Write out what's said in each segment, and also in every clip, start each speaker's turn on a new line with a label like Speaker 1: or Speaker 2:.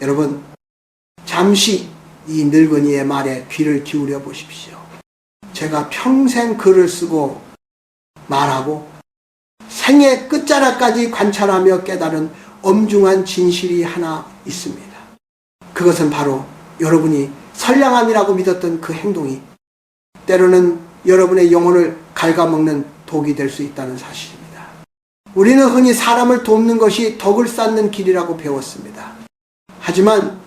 Speaker 1: 여러분, 잠시 이 늙은이의 말에 귀를 기울여 보십시오. 제가 평생 글을 쓰고 말하고 생의 끝자락까지 관찰하며 깨달은 엄중한 진실이 하나 있습니다. 그것은 바로 여러분이 선량함이라고 믿었던 그 행동이 때로는 여러분의 영혼을 갉아먹는 독이 될 수 있다는 사실입니다. 우리는 흔히 사람을 돕는 것이 덕을 쌓는 길이라고 배웠습니다. 하지만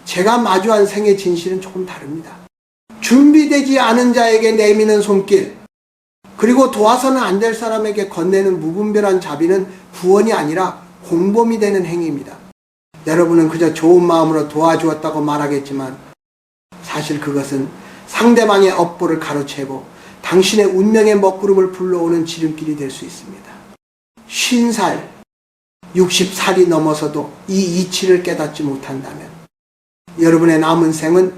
Speaker 1: 제가 마주한 생의 진실은 조금 다릅니다. 준비되지 않은 자에게 내미는 손길, 그리고 도와서는 안 될 사람에게 건네는 무분별한 자비는 구원이 아니라 공범이 되는 행위입니다. 여러분은 그저 좋은 마음으로 도와주었다고 말하겠지만 사실 그것은 상대방의 업보를 가로채고 당신의 운명의 먹구름을 불러오는 지름길이 될 수 있습니다. 50살, 60살이 넘어서도 이 이치를 깨닫지 못한다면 여러분의 남은 생은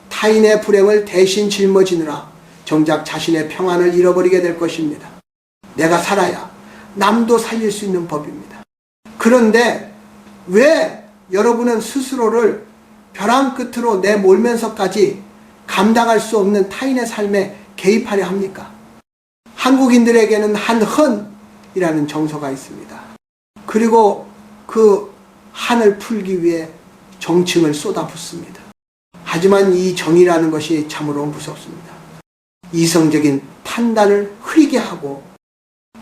Speaker 1: 타인의 불행을 대신 짊어지느라 정작 자신의 평안을 잃어버리게 될 것입니다. 내가 살아야 남도 살릴 수 있는 법입니다. 그런데 왜 여러분은 스스로를 벼랑 끝으로 내몰면서까지 감당할 수 없는 타인의 삶에 개입하려 합니까? 한국인들에게는 한헌이라는 정서가 있습니다. 그리고 그 한을 풀기 위해 정칭을 쏟아붓습니다. 하지만 이 정의라는 것이 참으로 무섭습니다. 이성적인 판단을 흐리게 하고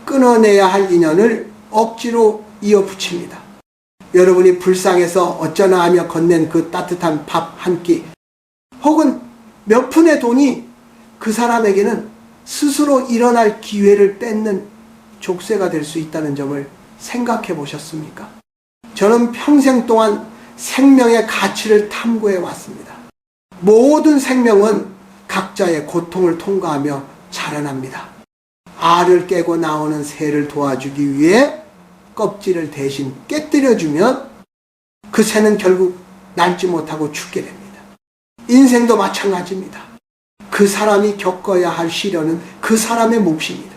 Speaker 1: 끊어내야 할 인연을 억지로 이어붙입니다. 여러분이 불쌍해서 어쩌나 하며 건넨 그 따뜻한 밥 한 끼 혹은 몇 푼의 돈이 그 사람에게는 스스로 일어날 기회를 뺏는 족쇄가 될 수 있다는 점을 생각해 보셨습니까? 저는 평생 동안 생명의 가치를 탐구해 왔습니다. 모든 생명은 각자의 고통을 통과하며 자라납니다. 알을 깨고 나오는 새를 도와주기 위해 껍질을 대신 깨뜨려주면 그 새는 결국 날지 못하고 죽게 됩니다. 인생도 마찬가지입니다. 그 사람이 겪어야 할 시련은 그 사람의 몫입니다.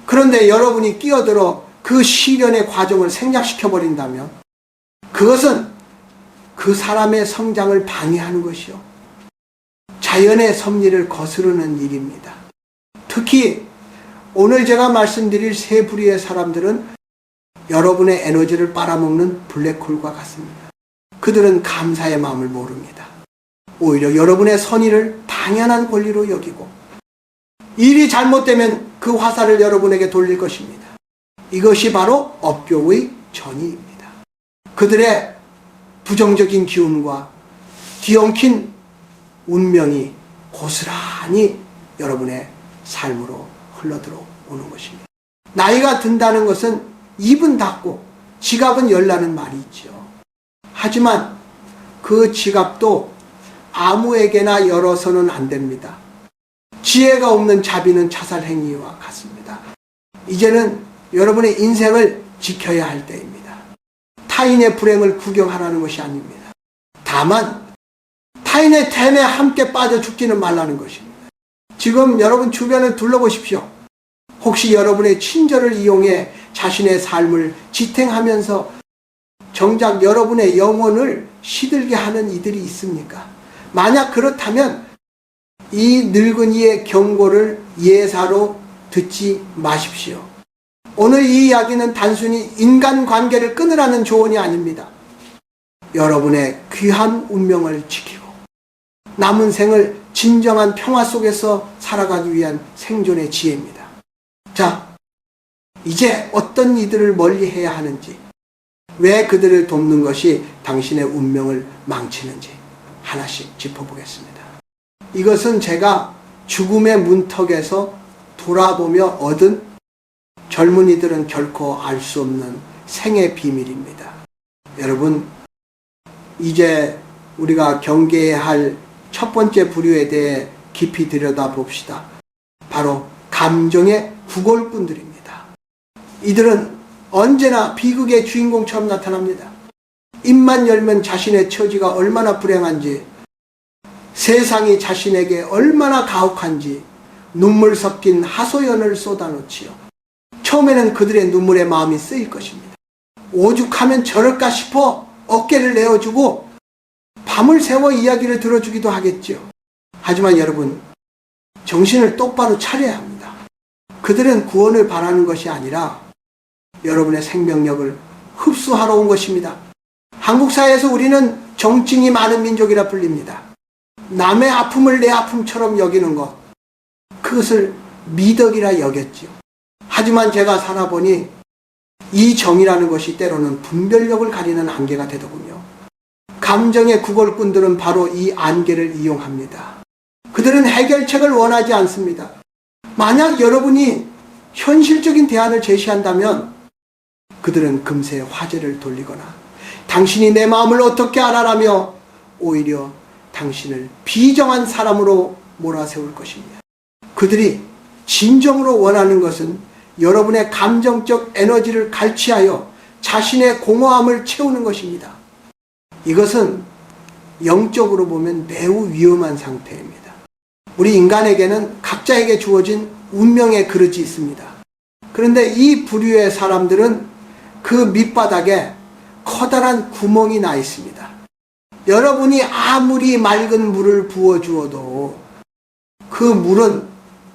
Speaker 1: 그런데 여러분이 끼어들어 그 시련의 과정을 생략시켜버린다면 그것은 그 사람의 성장을 방해하는 것이요, 자연의 섭리를 거스르는 일입니다. 특히 오늘 제가 말씀드릴 세 부류의 사람들은 여러분의 에너지를 빨아먹는 블랙홀과 같습니다. 그들은 감사의 마음을 모릅니다. 오히려 여러분의 선의를 당연한 권리로 여기고 일이 잘못되면 그 화살을 여러분에게 돌릴 것입니다. 이것이 바로 업교의 전의입니다. 그들의 부정적인 기운과 뒤엉킨 운명이 고스란히 여러분의 삶으로 흘러들어오는 것입니다. 나이가 든다는 것은 입은 닫고 지갑은 열라는 말이 있죠. 하지만 그 지갑도 아무에게나 열어서는 안 됩니다. 지혜가 없는 자비는 자살행위와 같습니다. 이제는 여러분의 인생을 지켜야 할 때입니다. 타인의 불행을 구경하라는 것이 아닙니다. 다만 타인의 댐에 함께 빠져 죽지는 말라는 것입니다. 지금 여러분 주변을 둘러보십시오. 혹시 여러분의 친절을 이용해 자신의 삶을 지탱하면서 정작 여러분의 영혼을 시들게 하는 이들이 있습니까? 만약 그렇다면 이 늙은이의 경고를 예사로 듣지 마십시오. 오늘 이 이야기는 단순히 인간관계를 끊으라는 조언이 아닙니다. 여러분의 귀한 운명을 지키고 남은 생을 진정한 평화 속에서 살아가기 위한 생존의 지혜입니다. 자, 이제 어떤 이들을 멀리해야 하는지, 왜 그들을 돕는 것이 당신의 운명을 망치는지 하나씩 짚어보겠습니다. 이것은 제가 죽음의 문턱에서 돌아보며 얻은 젊은이들은 결코 알 수 없는 생의 비밀입니다. 여러분, 이제 우리가 경계해야 할 첫 번째 부류에 대해 깊이 들여다봅시다. 바로 감정의 구걸꾼들입니다. 이들은 언제나 비극의 주인공처럼 나타납니다. 입만 열면 자신의 처지가 얼마나 불행한지, 세상이 자신에게 얼마나 가혹한지 눈물 섞인 하소연을 쏟아놓지요. 처음에는 그들의 눈물에 마음이 쓰일 것입니다. 오죽하면 저럴까 싶어 어깨를 내어주고 밤을 새워 이야기를 들어주기도 하겠죠. 하지만 여러분, 정신을 똑바로 차려야 합니다. 그들은 구원을 바라는 것이 아니라 여러분의 생명력을 흡수하러 온 것입니다. 한국 사회에서 우리는 정증이 많은 민족이라 불립니다. 남의 아픔을 내 아픔처럼 여기는 것, 그것을 미덕이라 여겼지요. 하지만 제가 살아보니 이 정이라는 것이 때로는 분별력을 가리는 안개가 되더군요. 감정의 구걸꾼들은 바로 이 안개를 이용합니다. 그들은 해결책을 원하지 않습니다. 만약 여러분이 현실적인 대안을 제시한다면 그들은 금세 화제를 돌리거나 당신이 내 마음을 어떻게 알아라며 오히려 당신을 비정한 사람으로 몰아세울 것입니다. 그들이 진정으로 원하는 것은 여러분의 감정적 에너지를 갈취하여 자신의 공허함을 채우는 것입니다. 이것은 영적으로 보면 매우 위험한 상태입니다. 우리 인간에게는 각자에게 주어진 운명의 그릇이 있습니다. 그런데 이 부류의 사람들은 그 밑바닥에 커다란 구멍이 나 있습니다. 여러분이 아무리 맑은 물을 부어주어도 그 물은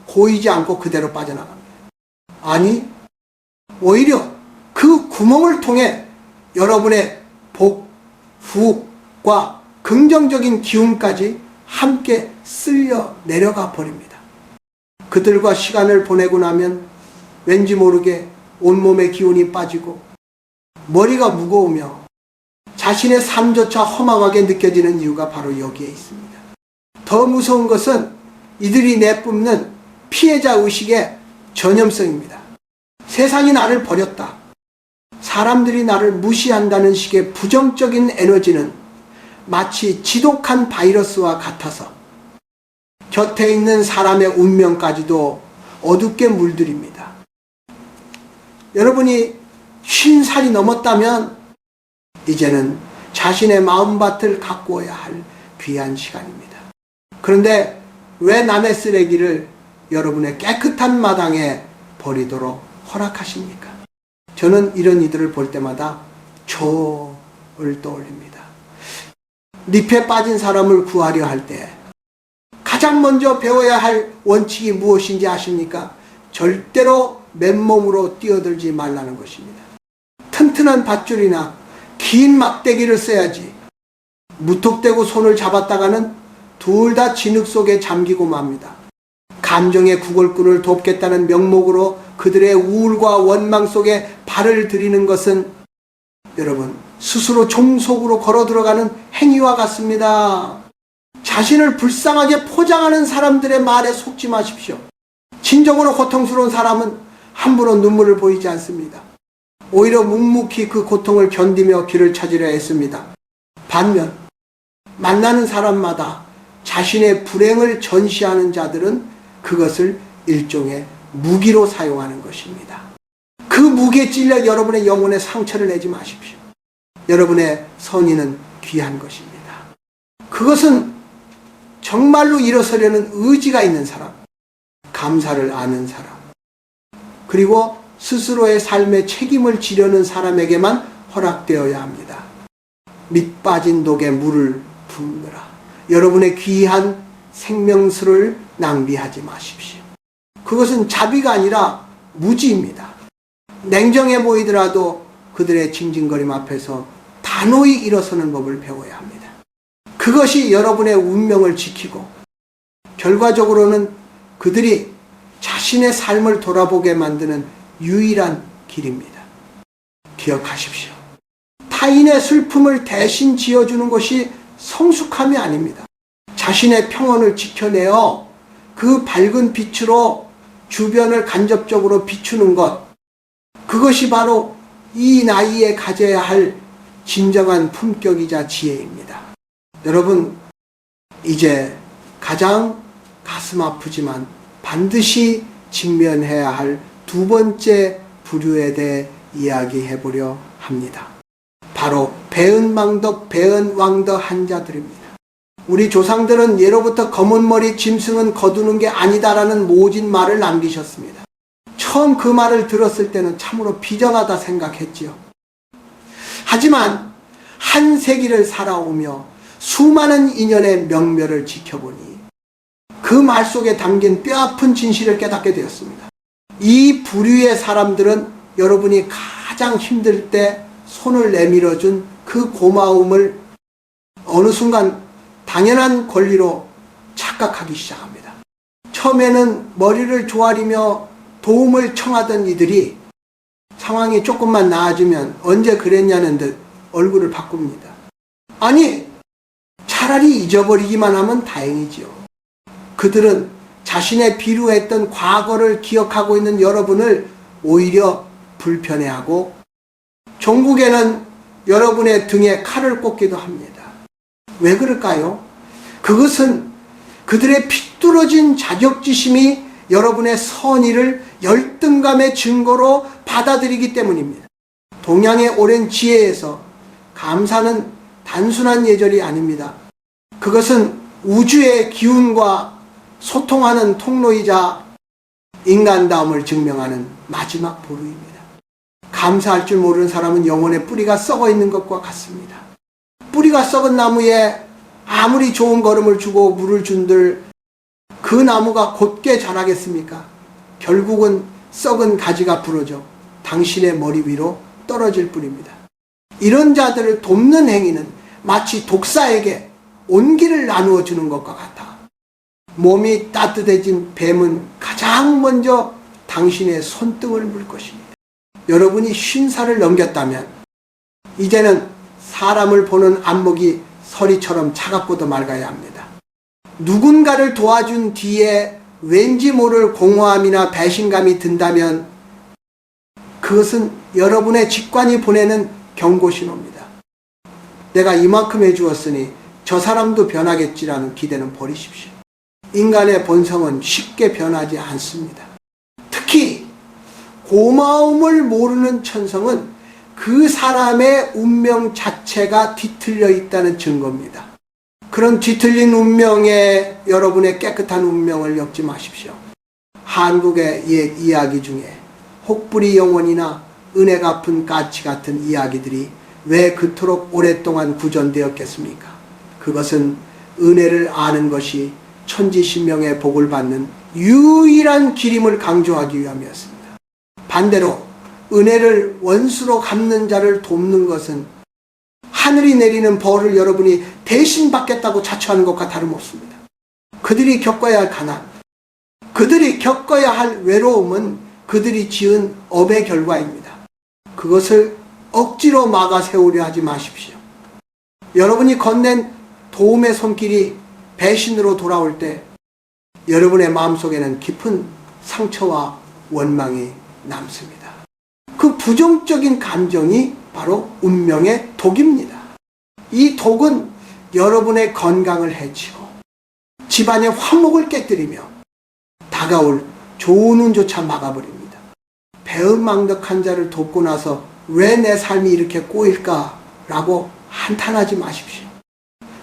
Speaker 1: 고이지 않고 그대로 빠져나갑니다. 아니, 오히려 그 구멍을 통해 여러분의 복, 후과 긍정적인 기운까지 함께 쓸려 내려가 버립니다. 그들과 시간을 보내고 나면 왠지 모르게 온몸의 기운이 빠지고 머리가 무거우며 자신의 삶조차 허망하게 느껴지는 이유가 바로 여기에 있습니다. 더 무서운 것은 이들이 내뿜는 피해자 의식의 전염성입니다. 세상이 나를 버렸다. 사람들이 나를 무시한다는 식의 부정적인 에너지는 마치 지독한 바이러스와 같아서 곁에 있는 사람의 운명까지도 어둡게 물들입니다. 여러분이 50살이 넘었다면 이제는 자신의 마음밭을 가꾸어야 할 귀한 시간입니다. 그런데 왜 남의 쓰레기를 여러분의 깨끗한 마당에 버리도록 허락하십니까? 저는 이런 이들을 볼 때마다 저를 떠올립니다. 늪에 빠진 사람을 구하려 할 때 가장 먼저 배워야 할 원칙이 무엇인지 아십니까? 절대로 맨몸으로 뛰어들지 말라는 것입니다. 튼튼한 밧줄이나 긴 막대기를 써야지. 무턱대고 손을 잡았다가는 둘 다 진흙 속에 잠기고 맙니다. 감정의 구걸꾼을 돕겠다는 명목으로 그들의 우울과 원망 속에 발을 들이는 것은 여러분 스스로 종속으로 걸어 들어가는 행위와 같습니다. 자신을 불쌍하게 포장하는 사람들의 말에 속지 마십시오. 진정으로 고통스러운 사람은 함부로 눈물을 보이지 않습니다. 오히려 묵묵히 그 고통을 견디며 길을 찾으려 했습니다. 반면 만나는 사람마다 자신의 불행을 전시하는 자들은 그것을 일종의 무기로 사용하는 것입니다. 그 무기에 찔려 여러분의 영혼에 상처를 내지 마십시오. 여러분의 선의는 귀한 것입니다. 그것은 정말로 일어서려는 의지가 있는 사람, 감사를 아는 사람, 그리고 스스로의 삶의 책임을 지려는 사람에게만 허락되어야 합니다. 밑 빠진 독에 물을 붓느라 여러분의 귀한 생명수를 낭비하지 마십시오. 그것은 자비가 아니라 무지입니다. 냉정해 보이더라도 그들의 징징거림 앞에서 단호히 일어서는 법을 배워야 합니다. 그것이 여러분의 운명을 지키고 결과적으로는 그들이 자신의 삶을 돌아보게 만드는 유일한 길입니다. 기억하십시오. 타인의 슬픔을 대신 지어주는 것이 성숙함이 아닙니다. 자신의 평온을 지켜내어 그 밝은 빛으로 주변을 간접적으로 비추는 것, 그것이 바로 이 나이에 가져야 할 진정한 품격이자 지혜입니다. 여러분, 이제 가장 가슴 아프지만 반드시 직면해야 할 두 번째 부류에 대해 이야기해 보려 합니다. 바로 배은망덕, 배은왕덕한 자들입니다. 우리 조상들은 예로부터 검은 머리 짐승은 거두는 게 아니다라는 모진 말을 남기셨습니다. 처음 그 말을 들었을 때는 참으로 비정하다 생각했지요. 하지만 한 세기를 살아오며 수많은 인연의 명멸을 지켜보니 그 말 속에 담긴 뼈아픈 진실을 깨닫게 되었습니다. 이 부류의 사람들은 여러분이 가장 힘들 때 손을 내밀어준 그 고마움을 어느 순간 당연한 권리로 착각하기 시작합니다. 처음에는 머리를 조아리며 도움을 청하던 이들이 상황이 조금만 나아지면 언제 그랬냐는 듯 얼굴을 바꿉니다. 아니, 차라리 잊어버리기만 하면 다행이지요. 그들은 자신의 비루했던 과거를 기억하고 있는 여러분을 오히려 불편해하고 종국에는 여러분의 등에 칼을 꽂기도 합니다. 왜 그럴까요? 그것은 그들의 핏뚫어진 자격지심이 여러분의 선의를 열등감의 증거로 받아들이기 때문입니다. 동양의 오랜 지혜에서 감사는 단순한 예절이 아닙니다. 그것은 우주의 기운과 소통하는 통로이자 인간다움을 증명하는 마지막 보루입니다. 감사할 줄 모르는 사람은 영혼의 뿌리가 썩어 있는 것과 같습니다. 뿌리가 썩은 나무에 아무리 좋은 거름을 주고 물을 준들 그 나무가 곧게 자라겠습니까? 결국은 썩은 가지가 부러져 당신의 머리 위로 떨어질 뿐입니다. 이런 자들을 돕는 행위는 마치 독사에게 온기를 나누어 주는 것과 같아 몸이 따뜻해진 뱀은 가장 먼저 당신의 손등을 물 것입니다. 여러분이 50살을 넘겼다면 이제는 사람을 보는 안목이 서리처럼 차갑고도 맑아야 합니다. 누군가를 도와준 뒤에 왠지 모를 공허함이나 배신감이 든다면 그것은 여러분의 직관이 보내는 경고신호입니다. 내가 이만큼 해주었으니 저 사람도 변하겠지라는 기대는 버리십시오. 인간의 본성은 쉽게 변하지 않습니다. 특히 고마움을 모르는 천성은 그 사람의 운명 자체가 뒤틀려 있다는 증거입니다. 그런 뒤틀린 운명에 여러분의 깨끗한 운명을 엮지 마십시오. 한국의 옛 이야기 중에 혹부리 영혼이나 은혜 갚은 까치 같은 이야기들이 왜 그토록 오랫동안 구전되었겠습니까? 그것은 은혜를 아는 것이 천지신명의 복을 받는 유일한 길임을 강조하기 위함이었습니다. 반대로 은혜를 원수로 갚는 자를 돕는 것은 하늘이 내리는 벌을 여러분이 대신 받겠다고 자처하는 것과 다름없습니다. 그들이 겪어야 할 가난, 그들이 겪어야 할 외로움은 그들이 지은 업의 결과입니다. 그것을 억지로 막아 세우려 하지 마십시오. 여러분이 건넨 도움의 손길이 배신으로 돌아올 때 여러분의 마음속에는 깊은 상처와 원망이 남습니다. 그 부정적인 감정이 바로 운명의 독입니다. 이 독은 여러분의 건강을 해치고 집안의 화목을 깨뜨리며 다가올 좋은 운조차 막아버립니다. 배은망덕한 자를 돕고 나서 왜 내 삶이 이렇게 꼬일까? 라고 한탄하지 마십시오.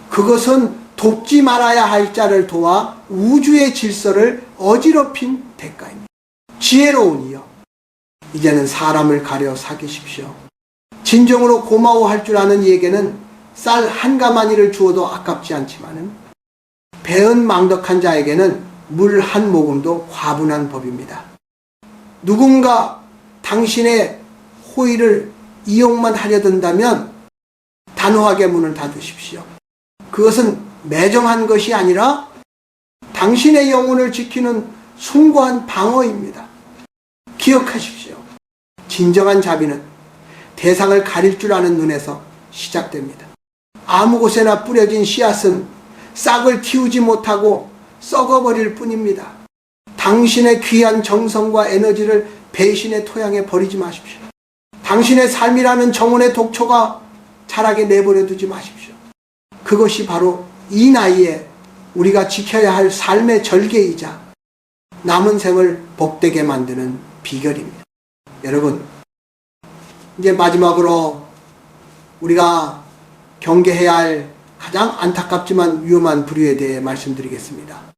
Speaker 1: 그것은 돕지 말아야 할 자를 도와 우주의 질서를 어지럽힌 대가입니다. 지혜로운 이여, 이제는 사람을 가려 사귀십시오. 진정으로 고마워할 줄 아는 이에게는 쌀 한 가마니를 주어도 아깝지 않지만은 배은망덕한 자에게는 물 한 모금도 과분한 법입니다. 누군가 당신의 호의를 이용만 하려 든다면 단호하게 문을 닫으십시오. 그것은 매정한 것이 아니라 당신의 영혼을 지키는 숭고한 방어입니다. 기억하십시오. 진정한 자비는 대상을 가릴 줄 아는 눈에서 시작됩니다. 아무 곳에나 뿌려진 씨앗은 싹을 틔우지 못하고 썩어버릴 뿐입니다. 당신의 귀한 정성과 에너지를 배신의 토양에 버리지 마십시오. 당신의 삶이라는 정원의 독초가 자라게 내버려 두지 마십시오. 그것이 바로 이 나이에 우리가 지켜야 할 삶의 절개이자 남은 생을 복되게 만드는 비결입니다. 여러분, 이제 마지막으로 우리가 경계해야 할 가장 안타깝지만 위험한 부류에 대해 말씀드리겠습니다.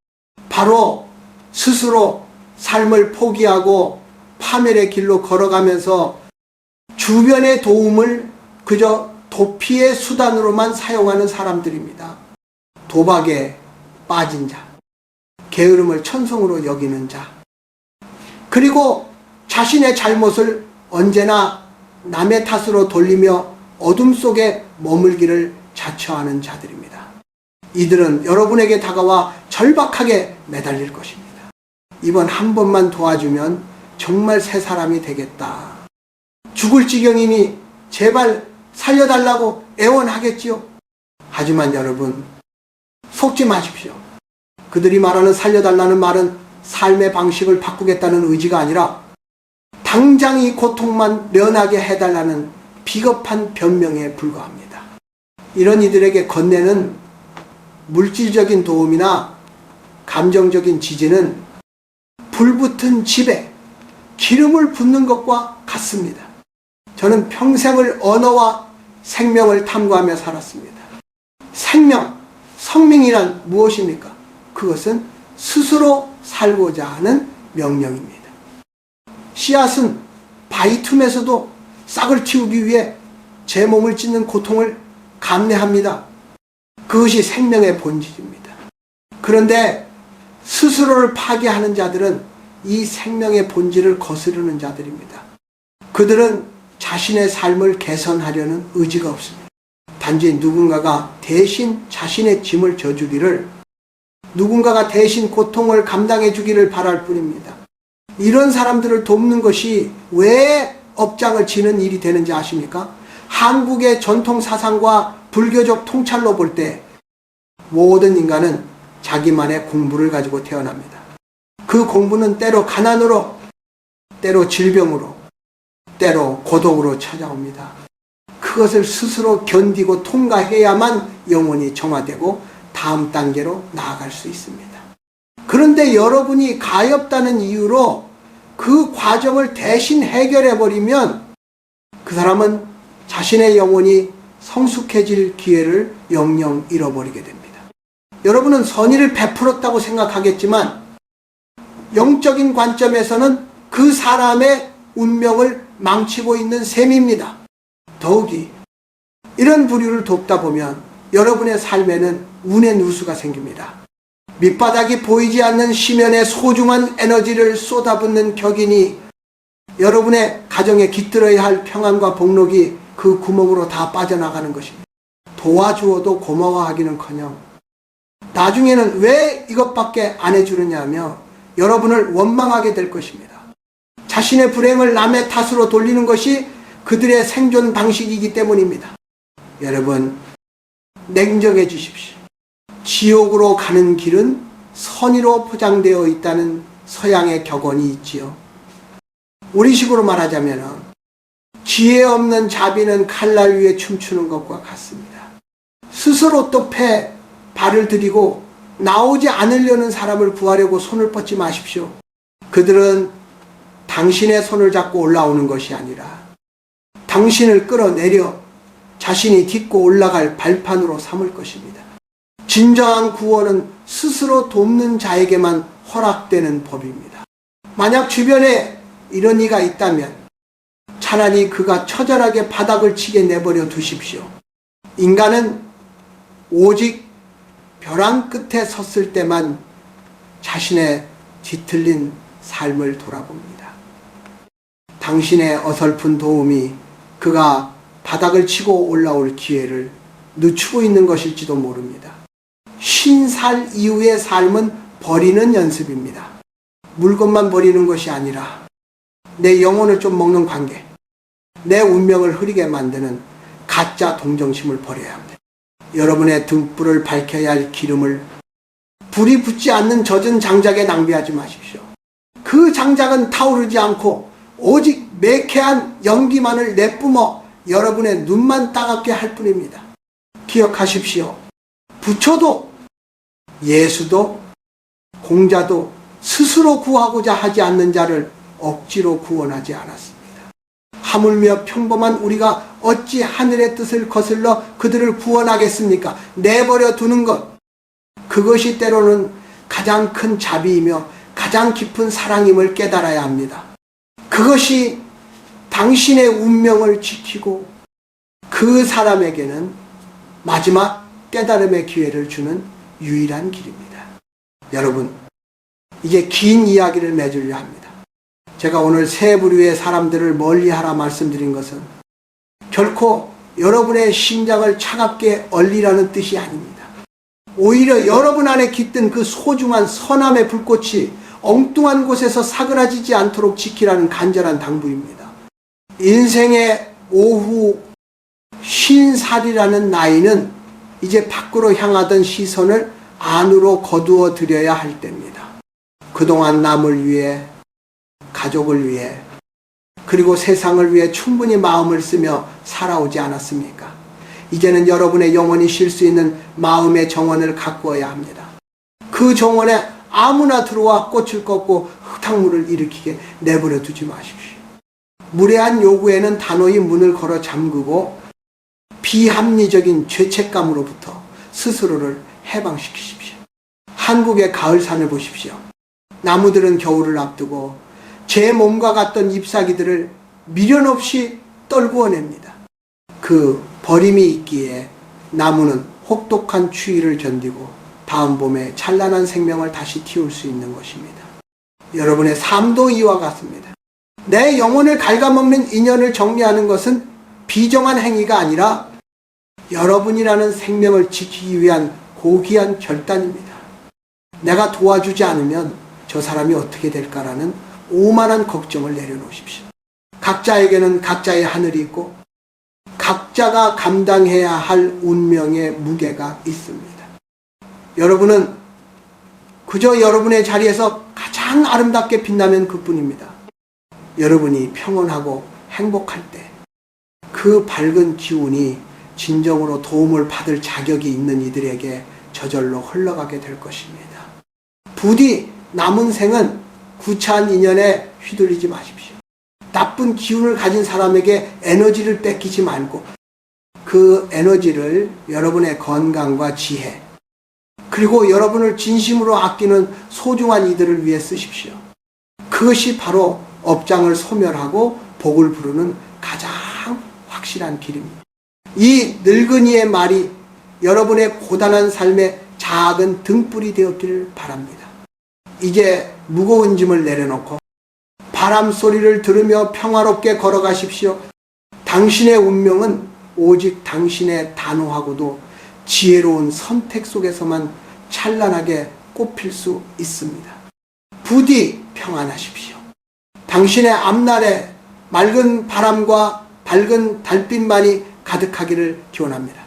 Speaker 1: 바로 스스로 삶을 포기하고 파멸의 길로 걸어가면서 주변의 도움을 그저 도피의 수단으로만 사용하는 사람들입니다. 도박에 빠진 자, 게으름을 천성으로 여기는 자, 그리고 자신의 잘못을 언제나 남의 탓으로 돌리며 어둠 속에 머물기를 자처하는 자들입니다. 이들은 여러분에게 다가와 절박하게 매달릴 것입니다. 이번 한 번만 도와주면 정말 새 사람이 되겠다. 죽을 지경이니 제발 살려달라고 애원하겠지요. 하지만 여러분, 속지 마십시오. 그들이 말하는 살려달라는 말은 삶의 방식을 바꾸겠다는 의지가 아니라 당장 이 고통만 면하게 해달라는 비겁한 변명에 불과합니다. 이런 이들에게 건네는 물질적인 도움이나 감정적인 지지는 불붙은 집에 기름을 붓는 것과 같습니다. 저는 평생을 언어와 생명을 탐구하며 살았습니다. 생명, 성명이란 무엇입니까? 그것은 스스로 살고자 하는 명령입니다. 씨앗은 바위 틈에서도 싹을 틔우기 위해 제 몸을 찢는 고통을 감내합니다. 그것이 생명의 본질입니다. 그런데 스스로를 파괴하는 자들은 이 생명의 본질을 거스르는 자들입니다. 그들은 자신의 삶을 개선하려는 의지가 없습니다. 단지 누군가가 대신 자신의 짐을 져주기를, 누군가가 대신 고통을 감당해 주기를 바랄 뿐입니다. 이런 사람들을 돕는 것이 왜 업장을 지는 일이 되는지 아십니까? 한국의 전통 사상과 불교적 통찰로 볼 때 모든 인간은 자기만의 공부를 가지고 태어납니다. 그 공부는 때로 가난으로, 때로 질병으로, 때로 고독으로 찾아옵니다. 그것을 스스로 견디고 통과해야만 영혼이 정화되고 다음 단계로 나아갈 수 있습니다. 그런데 여러분이 가엾다는 이유로 그 과정을 대신 해결해버리면 그 사람은 자신의 영혼이 성숙해질 기회를 영영 잃어버리게 됩니다. 여러분은 선의를 베풀었다고 생각하겠지만 영적인 관점에서는 그 사람의 운명을 망치고 있는 셈입니다. 더욱이 이런 부류를 돕다 보면 여러분의 삶에는 운의 누수가 생깁니다. 밑바닥이 보이지 않는 심연의 소중한 에너지를 쏟아붓는 격이니 여러분의 가정에 깃들어야 할 평안과 복록이 그 구멍으로 다 빠져나가는 것입니다. 도와주어도 고마워하기는커녕 나중에는 왜 이것밖에 안 해주느냐며 여러분을 원망하게 될 것입니다. 자신의 불행을 남의 탓으로 돌리는 것이 그들의 생존 방식이기 때문입니다. 여러분, 냉정해 주십시오. 지옥으로 가는 길은 선의로 포장되어 있다는 서양의 격언이 있지요. 우리식으로 말하자면 지혜 없는 자비는 칼날 위에 춤추는 것과 같습니다. 스스로 또 패 발을 들이고 나오지 않으려는 사람을 구하려고 손을 뻗지 마십시오. 그들은 당신의 손을 잡고 올라오는 것이 아니라 당신을 끌어내려 자신이 딛고 올라갈 발판으로 삼을 것입니다. 진정한 구원은 스스로 돕는 자에게만 허락되는 법입니다. 만약 주변에 이런 이가 있다면 차라리 그가 처절하게 바닥을 치게 내버려 두십시오. 인간은 오직 벼랑 끝에 섰을 때만 자신의 뒤틀린 삶을 돌아봅니다. 당신의 어설픈 도움이 그가 바닥을 치고 올라올 기회를 늦추고 있는 것일지도 모릅니다. 50살 이후의 삶은 버리는 연습입니다. 물건만 버리는 것이 아니라 내 영혼을 좀 먹는 관계, 내 운명을 흐리게 만드는 가짜 동정심을 버려야 합니다. 여러분의 등불을 밝혀야 할 기름을 불이 붙지 않는 젖은 장작에 낭비하지 마십시오. 그 장작은 타오르지 않고 오직 매캐한 연기만을 내뿜어 여러분의 눈만 따갑게 할 뿐입니다. 기억하십시오. 부처도 예수도 공자도 스스로 구하고자 하지 않는 자를 억지로 구원하지 않았습니다. 하물며 평범한 우리가 어찌 하늘의 뜻을 거슬러 그들을 구원하겠습니까? 내버려 두는 것, 그것이 때로는 가장 큰 자비이며 가장 깊은 사랑임을 깨달아야 합니다. 그것이 당신의 운명을 지키고 그 그 사람에게는 마지막 깨달음의 기회를 주는 유일한 길입니다. 여러분, 이제 긴 이야기를 맺으려 합니다. 제가 오늘 세 부류의 사람들을 멀리하라 말씀드린 것은 결코 여러분의 심장을 차갑게 얼리라는 뜻이 아닙니다. 오히려 여러분 안에 깃든 그 소중한 선함의 불꽃이 엉뚱한 곳에서 사그라지지 않도록 지키라는 간절한 당부입니다. 인생의 오후 50살이라는 나이는 이제 밖으로 향하던 시선을 안으로 거두어 들여야 할 때입니다. 그동안 남을 위해, 가족을 위해, 그리고 세상을 위해 충분히 마음을 쓰며 살아오지 않았습니까? 이제는 여러분의 영혼이 쉴 수 있는 마음의 정원을 가꾸어야 합니다. 그 정원에 아무나 들어와 꽃을 꺾고 흙탕물을 일으키게 내버려 두지 마십시오. 무례한 요구에는 단호히 문을 걸어 잠그고 비합리적인 죄책감으로부터 스스로를 해방시키십시오. 한국의 가을산을 보십시오. 나무들은 겨울을 앞두고 제 몸과 같던 잎사귀들을 미련 없이 떨구어냅니다. 그 버림이 있기에 나무는 혹독한 추위를 견디고 다음 봄에 찬란한 생명을 다시 틔울 수 있는 것입니다. 여러분의 삶도 이와 같습니다. 내 영혼을 갉아먹는 인연을 정리하는 것은 비정한 행위가 아니라 여러분이라는 생명을 지키기 위한 고귀한 결단입니다. 내가 도와주지 않으면 저 사람이 어떻게 될까라는 오만한 걱정을 내려놓으십시오. 각자에게는 각자의 하늘이 있고 각자가 감당해야 할 운명의 무게가 있습니다. 여러분은 그저 여러분의 자리에서 가장 아름답게 빛나면 그뿐입니다. 여러분이 평온하고 행복할 때 그 밝은 기운이 진정으로 도움을 받을 자격이 있는 이들에게 저절로 흘러가게 될 것입니다. 부디 남은 생은 구차한 인연에 휘둘리지 마십시오. 나쁜 기운을 가진 사람에게 에너지를 뺏기지 말고 그 에너지를 여러분의 건강과 지혜, 그리고 여러분을 진심으로 아끼는 소중한 이들을 위해 쓰십시오. 그것이 바로 업장을 소멸하고 복을 부르는 가장 확실한 길입니다. 이 늙은이의 말이 여러분의 고단한 삶의 작은 등불이 되었기를 바랍니다. 이제 무거운 짐을 내려놓고 바람 소리를 들으며 평화롭게 걸어가십시오. 당신의 운명은 오직 당신의 단호하고도 지혜로운 선택 속에서만 찬란하게 꽃필 수 있습니다. 부디 평안하십시오. 당신의 앞날에 맑은 바람과 밝은 달빛만이 가득하기를 기원합니다.